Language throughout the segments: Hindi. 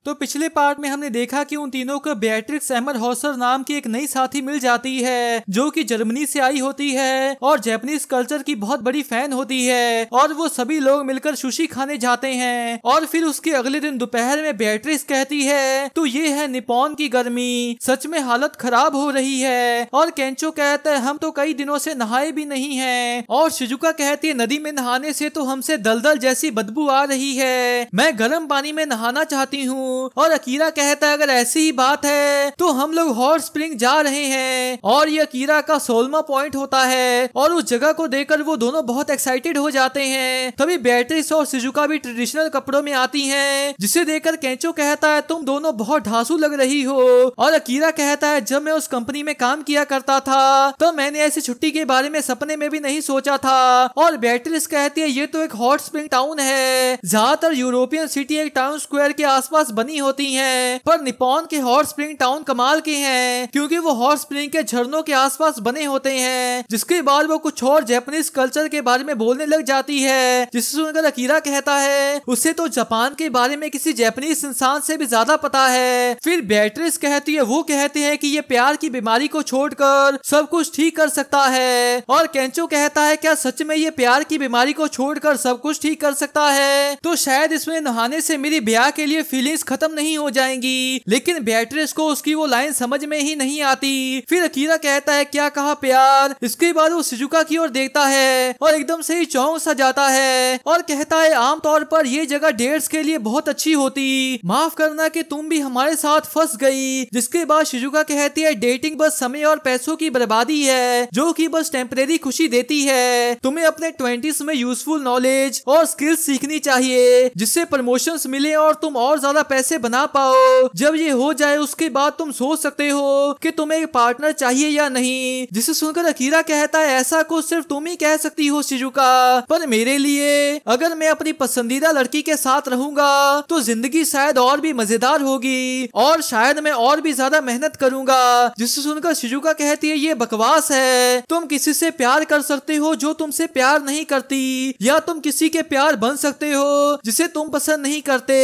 तो पिछले पार्ट में हमने देखा कि उन तीनों को बेट्रिक्स एमरहॉसर नाम की एक नई साथी मिल जाती है जो कि जर्मनी से आई होती है और जापानीज कल्चर की बहुत बड़ी फैन होती है और वो सभी लोग मिलकर सुशी खाने जाते हैं। और फिर उसके अगले दिन दोपहर में बेट्रिक्स कहती है तो ये है निप्पॉन की गर्मी, सच में हालत खराब हो रही है। और केंचो कहता है हम तो कई दिनों से नहाए भी नहीं हैं। और शिजुका कहती है नदी में नहाने से तो हमसे दलदल जैसी बदबू आ रही है, मैं गर्म पानी में नहाना चाहती हूँ। और अकीरा कहता है अगर ऐसी ही बात है तो हम लोग हॉट स्प्रिंग जा रहे हैं। और ये अकीरा का 16वां पॉइंट होता है और उस जगह को देखकर वो दोनों बहुत एक्साइटेड हो जाते हैं। तभी बेट्रिक्स और शिजुका भी ट्रेडिशनल कपड़ों में आती हैं, जिसे देखकर केंचो कहता है तुम दोनों बहुत ढांसू लग रही हो। और अकीरा कहता है जब मैं उस कंपनी में काम किया करता था तो मैंने ऐसी छुट्टी के बारे में सपने में भी नहीं सोचा था। और बेट्रिक्स कहती है ये तो एक हॉट स्प्रिंग टाउन है, ज्यादातर यूरोपियन सिटी एक टाउन स्क्वायर के आसपास बनी होती हैं, पर निप्पॉन के हॉट स्प्रिंग टाउन कमाल के हैं क्योंकि वो हॉट स्प्रिंग के झरनों के आसपास बने होते हैं। जिसके बाद वो कुछ और जापानीज कल्चर के बारे में बोलने लग जाती है, जिसे सुनकर अकीरा कहता है उसे तो जापान के बारे में किसी जापानीज इंसान से भी ज्यादा पता है। फिर बेट्रिक्स कहती है वो कहते हैं कि ये प्यार की बीमारी को छोड़कर सब कुछ ठीक कर सकता है। और केंचो कहता है क्या सच में ये प्यार की बीमारी को छोड़कर सब कुछ ठीक कर सकता है, तो शायद इसमें नहाने से मेरी ब्याह के लिए फीलिंग्स खत्म नहीं हो जाएंगी। लेकिन बेट्रिक्स को उसकी वो लाइन समझ में ही नहीं आती। फिर अकीरा कहता है क्या कहा प्यार। इसके बाद वो शिजुका की ओर देखता है और एकदम से ही चौंक सा जाता है और कहता है आमतौर पर ये जगह डेट्स के लिए बहुत अच्छी होती, माफ करना कि तुम भी हमारे साथ फंस गई। जिसके बाद शिजुका कहती है डेटिंग बस समय और पैसों की बर्बादी है जो कि बस टेम्परेरी खुशी देती है। तुम्हें अपने 20s में यूजफुल नॉलेज और स्किल्स सीखनी चाहिए जिससे प्रमोशंस मिले और तुम और ज्यादा पैसे बना पाओ। जब ये हो जाए उसके बाद तुम सोच सकते हो कि तुम्हें एक पार्टनर चाहिए या नहीं। जिसे सुनकर अकीरा कहता है ऐसा कुछ सिर्फ तुम ही कह सकती हो शिजुका, पर मेरे लिए अगर मैं अपनी पसंदीदा लड़की के साथ रहूंगा तो जिंदगी शायद और भी मजेदार होगी और शायद मैं और भी ज्यादा मेहनत करूंगा। जिसे सुनकर शिजुका कहती है ये बकवास है, तुम किसी से प्यार कर सकते हो जो तुमसे प्यार नहीं करती, या तुम किसी के प्यार बन सकते हो जिसे तुम पसंद नहीं करते।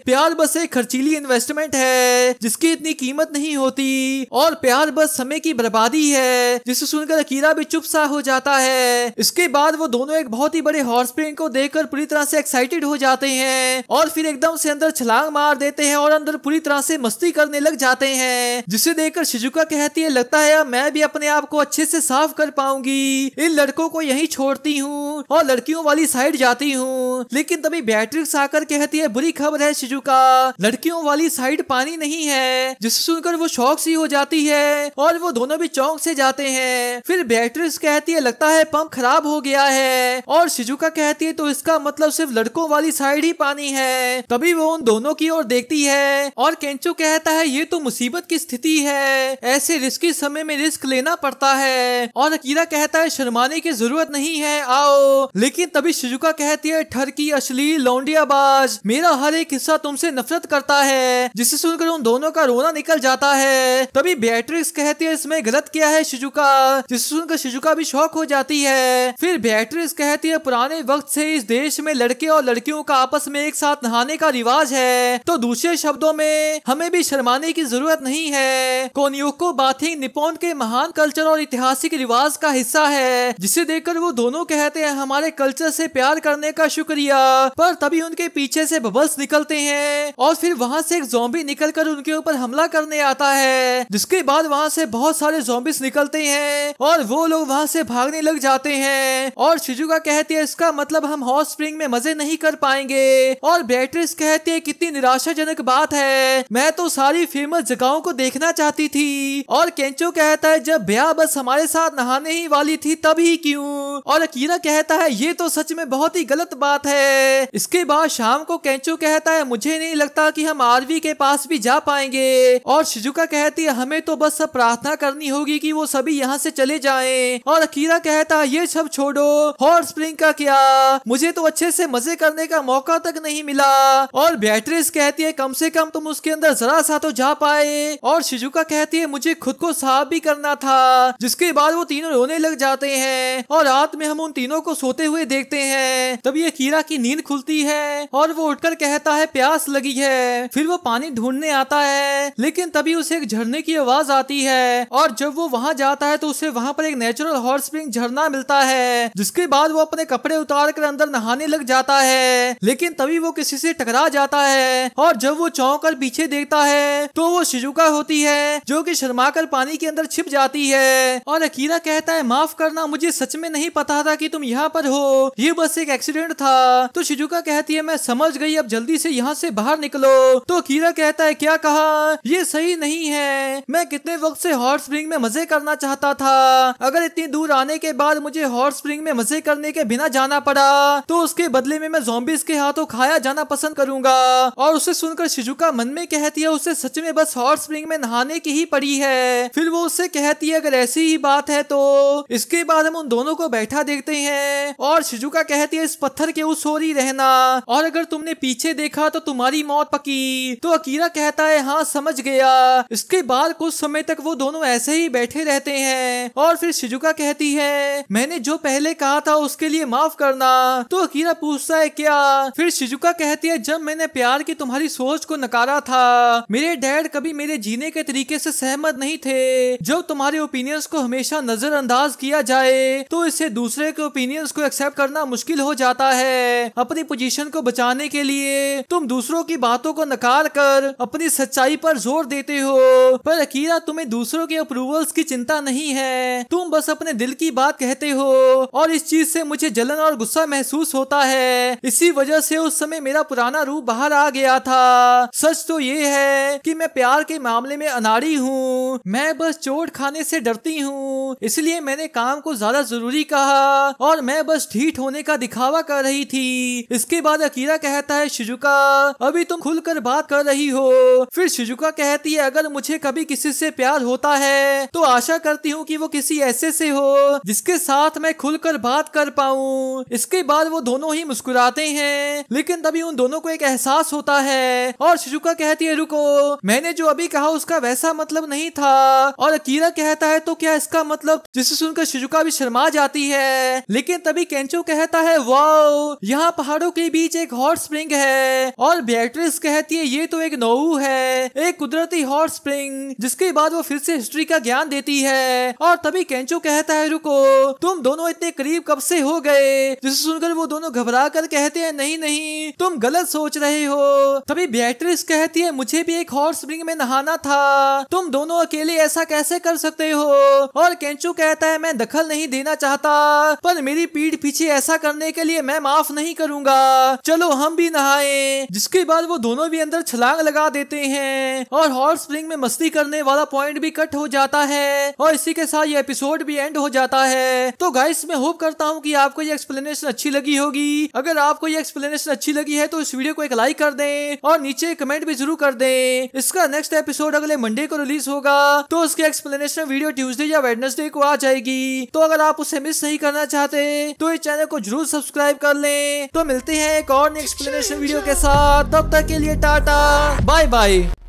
प्यार बस एक खर्चीली इन्वेस्टमेंट है जिसकी इतनी कीमत नहीं होती और प्यार बस समय की बर्बादी है। जिसे सुनकर अकीरा भी चुप सा हो जाता है। इसके बाद वो दोनों एक बहुत ही बड़े हॉर्स स्प्रिंग को देखकर पूरी तरह से एक्साइटेड हो जाते हैं और फिर एकदम से अंदर छलांग मार देते हैं और अंदर पूरी तरह से मस्ती करने लग जाते हैं। जिसे देखकर शिजुका कहती है लगता है मैं भी अपने आप को अच्छे से साफ कर पाऊंगी, इन लड़कों को यहीं छोड़ती हूँ और लड़कियों वाली साइड जाती हूँ। लेकिन तभी बेट्रिक्स आकर कहती है बुरी खबर है शिजुका, लड़कियों वाली साइड पानी नहीं है। जिसे सुनकर वो शौक सी हो जाती है और वो दोनों भी चौंक से जाते हैं। फिर बेट्रिक्स कहती है लगता है पंप खराब हो गया है और शिजुका कहती है तो इसका मतलब सिर्फ लड़कों वाली साइड ही पानी है। तभी वो उन दोनों की ओर देखती है और केंचो कहता है ये तो मुसीबत की स्थिति है, ऐसे रिस्की समय में रिस्क लेना पड़ता है। और अकीरा कहता है शर्माने की जरूरत नहीं है आओ। लेकिन तभी शिजुका कहती है ठरकी अश्लील लौंडियाबाज, मेरा हर एक हिस्सा तुमसे नफरत करता है। जिसे सुनकर उन दोनों का रोना निकल जाता है। तभी बेट्रिक्स कहती है इसमें गलत क्या है शिजुका, जिसे सुनकर शिजुका भी शॉक हो जाती है। फिर बेट्रिक्स कहती है पुराने वक्त से इस देश में लड़के और लड़कियों का आपस में एक साथ नहाने का रिवाज है, तो दूसरे शब्दों में हमें भी शर्माने की जरूरत नहीं है। कोनियोको बाथिंग निप्पॉन के महान कल्चर और ऐतिहासिक रिवाज का हिस्सा है। जिसे देखकर वो दोनों कहते हैं हमारे कल्चर से प्यार करने का शुक्रिया। पर तभी उनके पीछे से बबल्स निकलते हैं और फिर वहाँ से एक ज़ॉम्बी निकलकर उनके ऊपर हमला करने आता है। जिसके बाद वहाँ से बहुत सारे ज़ॉम्बीज निकलते हैं और वो लोग वहाँ से भागने लग जाते हैं। और शिजुका कहती है इसका मतलब हम हॉट स्प्रिंग में मजे नहीं कर पाएंगे। और बेट्रिक्स कहती है कितनी निराशाजनक बात है, मैं तो सारी फेमस जगहों को देखना चाहती थी। और केंचो कहता है जब ब्याह बस हमारे साथ नहाने ही वाली थी तब ही क्यों। और अकीरा कहता है ये तो सच में बहुत ही गलत बात है। इसके बाद शाम को केंचो कहता है मुझे नहीं लगता कि हम आरवी के पास भी जा पाएंगे। और शिजुका कहती है हमें तो बस सब प्रार्थना करनी होगी कि वो सभी यहाँ से चले जाएं। और अकीरा कहता है ये सब छोड़ो, हॉट स्प्रिंग का क्या, मुझे तो अच्छे से मजे करने का मौका तक नहीं मिला। और बेट्रिक्स कहती है कम से कम तुम उसके अंदर जरा सा तो जा पाए। और शिजुका कहती है मुझे खुद को साफ भी करना था। जिसके बाद वो तीनों रोने लग जाते हैं और रात में हम उन तीनों को सोते हुए देखते हैं। तभी अकीरा की नींद खुलती है और वो उठकर कहता है प्यास लगी है। है। फिर वो पानी ढूंढने आता है, लेकिन तभी उसे एक झरने की आवाज आती है और जब वो वहां जाता है तो उसे वहां पर एक नेचुरल हॉट स्प्रिंग झरना मिलता है, जिसके बाद वो अपने कपड़े उतार कर अंदर नहाने लग जाता है। लेकिन तभी वो किसी से टकरा जाता है और जब वो चौंक कर पीछे देखता है तो वो शिजुका होती है, जो कि शर्मा कर पानी के अंदर छिप जाती है। और अकीरा कहता है, माफ करना, मुझे सच में नहीं पता था कि तुम यहाँ पर हो, ये बस एक एक्सीडेंट था। तो शिजुका कहती है, मैं समझ गई, अब जल्दी से यहाँ से बाहर निकलो। तो अकीरा कहता है, क्या कहा? ये सही नहीं है, मैं कितने वक्त से हॉट स्प्रिंग में मजे करना चाहता था। अगर इतनी दूर आने के बाद मुझे हॉट स्प्रिंग में मजे करने के बिना जाना पड़ा तो उसके बदले में मैं ज़ॉम्बीज़ के हाथों खाया जाना पसंद करूंगा। और उसे सुनकर शिजुका मन में कहती है, उसे सच में बस हॉट स्प्रिंग में नहाने की ही पड़ी है। फिर वो उससे कहती है, अगर ऐसी ही बात है तो। इसके बाद हम उन दोनों को बैठा देखते हैं और शिजुका कहती है, इस पत्थर के उस ओर ही रहना, और अगर तुमने पीछे देखा तो तुम्हारी मौत पक्की। तो अकीरा कहता है, हाँ समझ गया। इसके बाद कुछ समय तक वो दोनों ऐसे ही बैठे रहते हैं और फिर शिजुका कहती है, मैंने जो पहले कहा था उसके लिए माफ करना। तो अकीरा पूछता है, क्या? फिर शिजुका कहती है, जब मैंने प्यार की तुम्हारी सोच को नकारा था, मेरे डैड कभी मेरे जीने के तरीके से सहमत नहीं थे। जब तुम्हारे ओपिनियंस को हमेशा नजरअंदाज किया जाए तो इससे दूसरे के ओपिनियंस को एक्सेप्ट करना मुश्किल हो जाता है। अपनी पोजीशन को बचाने के लिए तुम दूसरों की बातों को नकार कर अपनी सच्चाई पर जोर देते हो, पर अकीरा तुम्हें दूसरों के अप्रूवल्स की चिंता नहीं है, तुम बस अपने दिल की बात कहते हो और इस चीज से मुझे जलन और गुस्सा महसूस होता है। इसी वजह से उस समय मेरा पुराना रूप बाहर आ गया था। सच तो ये है कि मैं प्यार के मामले में अनाड़ी हूँ, मैं बस चोट खाने से डरती हूँ, इसलिए मैंने काम को ज्यादा जरूरी कहा और मैं बस ढीठ होने का दिखावा कर रही थी। इसके बाद अकीरा कहता है, शिजुका अभी तुम खुलकर बात कर रही हो। फिर शिजुका कहती है, अगर मुझे कभी किसी से प्यार होता है तो आशा करती हूँ कि वो किसी ऐसे से हो जिसके साथ मैं खुलकर बात कर पाऊँ। इसके बाद वो दोनों ही मुस्कुराते हैं, लेकिन तभी उन दोनों को एक एहसास होता है और शिजुका कहती है, रुको, मैंने जो अभी कहा उसका वैसा मतलब नहीं था। और अकीरा कहता है, तो क्या इसका मतलब? जिसे सुनकर शिजुका भी शर्मा जाती है, लेकिन तभी केंचो कहता है, वाओ, यहाँ पहाड़ों के बीच एक हॉट स्प्रिंग है। और बेatrice कहती है, ये तो एक नोऊ है, एक कुदरती हॉट स्प्रिंग। जिसके बाद वो फिर से हिस्ट्री का ज्ञान देती है और तभी केंचो कहता है, रुको, तुम दोनों इतने करीब कब से हो गए? जिसे सुनकर वो दोनों घबरा कर कहते हैं, नहीं नहीं, तुम गलत सोच रहे हो। तभी बेatrice कहती है, मुझे भी एक हॉट स्प्रिंग में नहाना था, तुम दोनों अकेले ऐसा कैसे कर सकते हो? और केंचो कहता है, मैं दखल नहीं देना चाहता, पर मेरी पीठ पीछे ऐसा करने के लिए मैं माफ नहीं करूंगा, चलो हम भी नहाएं। जिसके बाद वो दोनों भी अंदर छलांग लगा देते हैं और हॉट स्प्रिंग में मस्ती करने वाला पॉइंट भी कट हो जाता है और इसी के साथ ये एपिसोड भी एंड हो जाता है। तो गाइस, मैं होप करता हूँ कि आपको ये एक्सप्लेनेशन अच्छी लगी होगी। अगर आपको ये एक्सप्लेनेशन अच्छी लगी है तो इस वीडियो को एक लाइक कर दें और नीचे कमेंट भी जरूर कर दें। इसका नेक्स्ट एपिसोड अगले मंडे को रिलीज होगा, तो उसकी एक्सप्लेनेशन वीडियो ट्यूसडे या वेडनेसडे को आ जाएगी। तो अगर आप उसे मिस नहीं करना चाहते तो इस चैनल को जरूर सब्सक्राइब कर लें। तो मिलते हैं एक और एक्सप्लेनेशन वीडियो के साथ, तब तक के लिए टाटा बाय बाय।